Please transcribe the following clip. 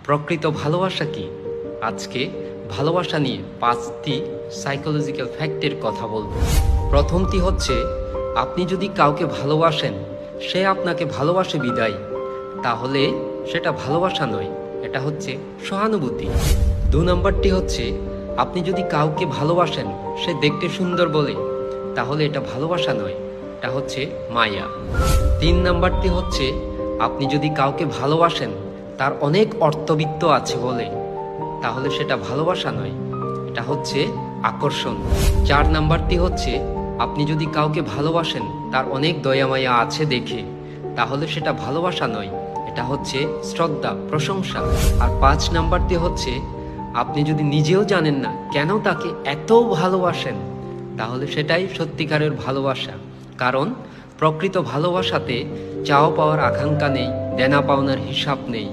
প্রকৃত ভালোবাসা কি? আজকে ভালোবাসা নিয়ে 5টি সাইকোলজিক্যাল ফ্যাক্টের কথা বলবো। প্রথমটি হচ্ছে, আপনি যদি কাউকে ভালোবাসেন, সে আপনাকে ভালোবাসে বিদায়, তাহলে সেটা ভালোবাসা নয়, এটা হচ্ছে সহানুভূতি। 2 নম্বরটি হচ্ছে, আপনি যদি কাউকে ভালোবাসেন, সে দেখতে সুন্দর বলে, তাহলে এটা ভালোবাসা নয়, এটা হচ্ছে মায়া। 3 নম্বরটি হচ্ছে, আপনি যদি কাউকে ভালোবাসেন, তার অনেক অর্থবিত্ত আছে বলে, তাহলে সেটা ভালোবাসা নয়, এটা হচ্ছে আকর্ষণ। 4 নাম্বারটি হচ্ছে, আপনি যদি কাউকে ভালোবাসেন, তার অনেক দয়া মায়া আছে দেখে, তাহলে সেটা ভালোবাসা নয়, এটা হচ্ছে শ্রদ্ধা, প্রশংসা। আর 5 নাম্বারটি হচ্ছে, আপনি যদি নিজেও জানেন না কেন তাকে এত ভালোবাসেন, তাহলে সেটাই সত্যিকারের ভালোবাসা। কারণ প্রকৃত ভালোবাসাতে চাওয়া পাওয়ার আকাঙ্ক্ষা নেই, দেনা পাওনার হিসাব নেই।